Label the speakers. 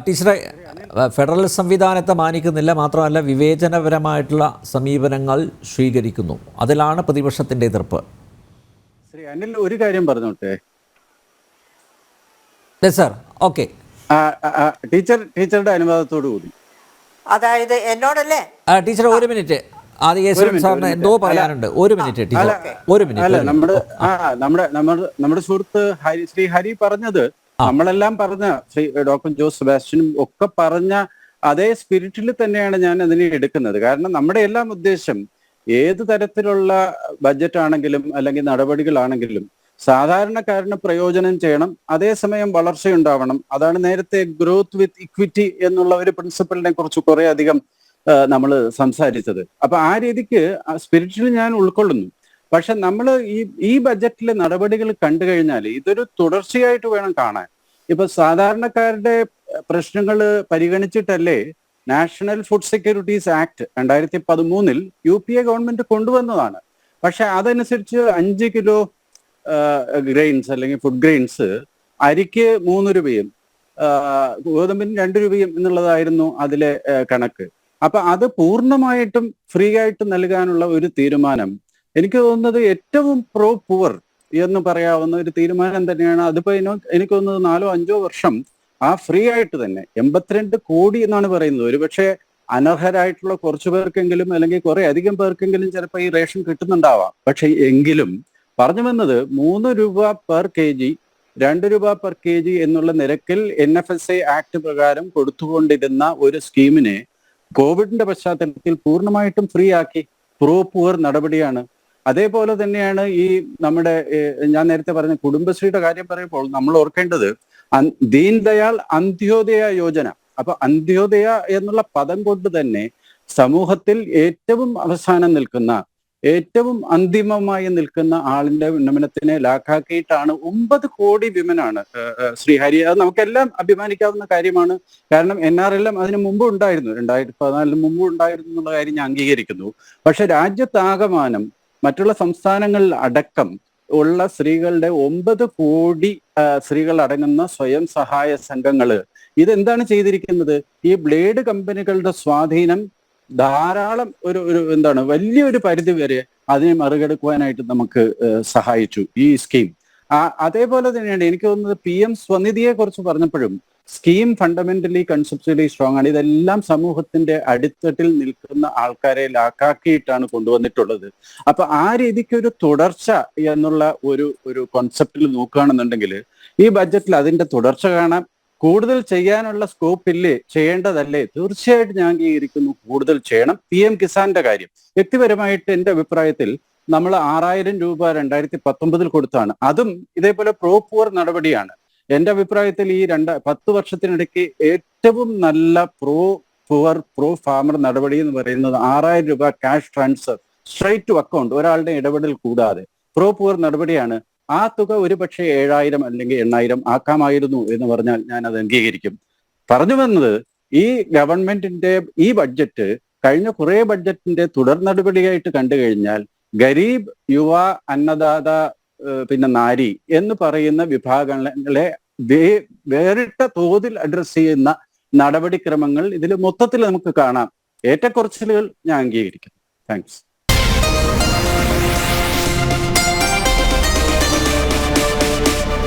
Speaker 1: ടീച്ചറെ, ഫെഡറൽ സംവിധാനത്തെ മാനിക്കുന്നില്ല, മാത്രമല്ല വിവേചനപരമായിട്ടുള്ള സമീപനങ്ങൾ സ്വീകരിക്കുന്നു. അതിലാണ് പ്രതിപക്ഷത്തിൻ്റെ എതിർപ്പ്.
Speaker 2: ശ്രീ അനിൽ ഒരു കാര്യം പറഞ്ഞോട്ടെ
Speaker 1: സാർ? ഓക്കെ,
Speaker 2: ടീച്ചറുടെ അനുവാദത്തോടു കൂടി.
Speaker 3: അതായത് എന്നോടല്ലേ
Speaker 1: ടീച്ചർ ഒരു മിനിറ്റ്, സാറിന് എന്തോ പറയാനുണ്ട്. ഒരു മിനിറ്റ് ടീച്ചർ, ഒരു മിനിറ്റ്.
Speaker 2: അല്ല, നമ്മുടെ സുഹൃത്ത് ശ്രീ ഹരി പറഞ്ഞത്, നമ്മളെല്ലാം പറഞ്ഞ ശ്രീ ഡോക്ടർ ജോസ് സെബാസ്റ്റ്യനും ഒക്കെ പറഞ്ഞ അതേ സ്പിരിറ്റിൽ തന്നെയാണ് ഞാൻ അതിനെ എടുക്കുന്നത്. കാരണം നമ്മുടെ എല്ലാം ഉദ്ദേശം ഏത് തരത്തിലുള്ള ബഡ്ജറ്റ് ആണെങ്കിലും അല്ലെങ്കിൽ നടപടികളാണെങ്കിലും സാധാരണക്കാരന് പ്രയോജനം ചെയ്യണം, അതേസമയം വളർച്ചയുണ്ടാവണം. അതാണ് നേരത്തെ ഗ്രോത്ത് വിത്ത് ഇക്വിറ്റി എന്നുള്ള ഒരു പ്രിൻസിപ്പലിനെ കുറിച്ച് കുറെ അധികം നമ്മൾ സംസാരിച്ചത്. അപ്പൊ ആ രീതിക്ക് സ്പിരിറ്റിൽ ഞാൻ ഉൾക്കൊള്ളുന്നു. പക്ഷെ നമ്മൾ ഈ ബഡ്ജറ്റിലെ നടപടികൾ കണ്ടു കഴിഞ്ഞാൽ ഇതൊരു തുടർച്ചയായിട്ട് വേണം കാണാൻ. ഇപ്പൊ സാധാരണക്കാരുടെ പ്രശ്നങ്ങൾ പരിഗണിച്ചിട്ടല്ലേ national food securities act 2013 UPA government കൊണ്ടുവന്നതാണ്. പക്ഷെ അതനുസരിച്ച് 5 കിലോ ഗ്രെയിൻസ് അല്ലെങ്കിൽ ഫുഡ് ഗ്രെയിൻസ് അരിക്ക് 3 രൂപയും ഗോതമ്പിന് 2 രൂപയും എന്നുള്ളതായിരുന്നു അതിലെ കണക്ക്. അപ്പൊ അത് പൂർണ്ണമായിട്ടും ഫ്രീ ആയിട്ട് നൽകാനുള്ള ഒരു തീരുമാനം എനിക്ക് തോന്നുന്നത് ഏറ്റവും പ്രോ പുവർ എന്ന് പറയാവുന്ന ഒരു തീരുമാനം തന്നെയാണ്. അതിപ്പോ എനിക്ക് തോന്നുന്നത് 4-5 വർഷം ആ ഫ്രീ ആയിട്ട് തന്നെ 82 കോടി എന്നാണ് പറയുന്നത്. ഒരുപക്ഷെ അനർഹരായിട്ടുള്ള കുറച്ചു പേർക്കെങ്കിലും അല്ലെങ്കിൽ കുറെ അധികം പേർക്കെങ്കിലും ചിലപ്പോൾ ഈ റേഷൻ കിട്ടുന്നുണ്ടാവാം. പക്ഷെ എങ്കിലും പറഞ്ഞു വന്നത് 3 രൂപ പെർ kg 2 രൂപ പെർ kg എന്നുള്ള നിരക്കിൽ NFSA ആക്ട് പ്രകാരം കൊടുത്തുകൊണ്ടിരുന്ന ഒരു സ്കീമിനെ കോവിഡിന്റെ പശ്ചാത്തലത്തിൽ പൂർണ്ണമായിട്ടും ഫ്രീ ആക്കി. പ്രോ പുവർ നടപടിയാണ്. അതേപോലെ തന്നെയാണ് ഈ നമ്മുടെ ഞാൻ നേരത്തെ പറഞ്ഞ കുടുംബശ്രീയുടെ കാര്യം പറയുമ്പോൾ നമ്മൾ ഓർക്കേണ്ടത് ദീൻ ദയാൽ അന്ത്യോദയ യോജന. അപ്പൊ അന്ത്യോദയ എന്നുള്ള പദം കൊണ്ട് തന്നെ സമൂഹത്തിൽ ഏറ്റവും അവസാനം നിൽക്കുന്ന, ഏറ്റവും അന്തിമമായി നിൽക്കുന്ന ആളിന്റെ ഉന്നമനത്തിനെ ലാക്കാക്കിയിട്ടാണ് 9 കോടി വിമനാണ് ശ്രീ ഹരി. അത് നമുക്കെല്ലാം അഭിമാനിക്കാവുന്ന കാര്യമാണ്. കാരണം NRLM അതിന് മുമ്പ് ഉണ്ടായിരുന്നു, 2014 മുമ്പ് ഉണ്ടായിരുന്നു എന്നുള്ള കാര്യം ഞാൻ അംഗീകരിക്കുന്നു. പക്ഷെ രാജ്യത്താകമാനം മറ്റുള്ള സംസ്ഥാനങ്ങളിൽ അടക്കം ഉള്ള സ്ത്രീകളുടെ 9 കോടി സ്ത്രീകൾ അടങ്ങുന്ന സ്വയം സഹായ സംഘങ്ങള് ഇതെന്താണ് ചെയ്തിരിക്കുന്നത്? ഈ ബ്ലേഡ് കമ്പനികളുടെ സ്വാധീനം ധാരാളം ഒരു എന്താണ് വലിയൊരു പരിധി വരെ അതിനെ മറികടക്കുവാനായിട്ട് നമുക്ക് സഹായിച്ചു ഈ സ്കീം. അതേപോലെ തന്നെയാണ് എനിക്ക് തോന്നുന്നത് PM സ്വനിധിയെ കുറിച്ച് പറഞ്ഞപ്പോഴും സ്കീം ഫണ്ടമെന്റലി കൺസെപ്ച്വലി സ്ട്രോങ് ആണ്. ഇതെല്ലാം സമൂഹത്തിന്റെ അടിത്തട്ടിൽ നിൽക്കുന്ന ആൾക്കാരെ ലാക്കാക്കിയിട്ടാണ് കൊണ്ടുവന്നിട്ടുള്ളത്. അപ്പൊ ആ രീതിക്ക് ഒരു തുടർച്ച എന്നുള്ള ഒരു കോൺസെപ്റ്റിൽ നോക്കുകയാണെന്നുണ്ടെങ്കിൽ ഈ ബഡ്ജറ്റിൽ അതിന്റെ തുടർച്ച കാണാം. കൂടുതൽ ചെയ്യാനുള്ള സ്കോപ്പ് ഇല്ലേ, ചെയ്യേണ്ടതല്ലേ? തീർച്ചയായിട്ടും ഞാൻ അംഗീകരിക്കുന്നു, കൂടുതൽ ചെയ്യണം. PM കിസാന്റെ കാര്യം വ്യക്തിപരമായിട്ട് എൻ്റെ അഭിപ്രായത്തിൽ നമ്മൾ 6000 രൂപ 2019 കൊടുത്താണ്. അതും ഇതേപോലെ പ്രോ പുവർ നടപടിയാണ്. എൻ്റെ അഭിപ്രായത്തിൽ ഈ 10 വർഷത്തിനിടയ്ക്ക് ഏറ്റവും നല്ല പ്രോ ഫാമർ നടപടി എന്ന് പറയുന്നത് 6000 രൂപ cash transfer straight to account, ഒരാളുടെ ഇടപെടൽ കൂടാതെ പ്രോ പുവർ നടപടിയാണ്. ആ തുക ഒരുപക്ഷെ 7000 അല്ലെങ്കിൽ 8000 ആക്കാമായിരുന്നു എന്ന് പറഞ്ഞാൽ ഞാൻ അത് അംഗീകരിക്കും. പറഞ്ഞു വന്നത് ഈ ഗവൺമെന്റിന്റെ ഈ ബഡ്ജറ്റ് കഴിഞ്ഞ കുറെ ബഡ്ജറ്റിന്റെ തുടർ നടപടിയായിട്ട് കണ്ടു കഴിഞ്ഞാൽ ഗരീബ്, യുവ, അന്നദാത, പിന്നെ നാരി എന്ന് പറയുന്ന വിഭാഗങ്ങളെ വേറിട്ട തോതിൽ അഡ്രസ് ചെയ്യുന്ന നടപടിക്രമങ്ങൾ ഇതിൽ മൊത്തത്തിൽ നമുക്ക് കാണാം. ഏറ്റക്കുറച്ചിലുകൾ ഞാൻ അംഗീകരിക്കുന്നു. താങ്ക്സ്.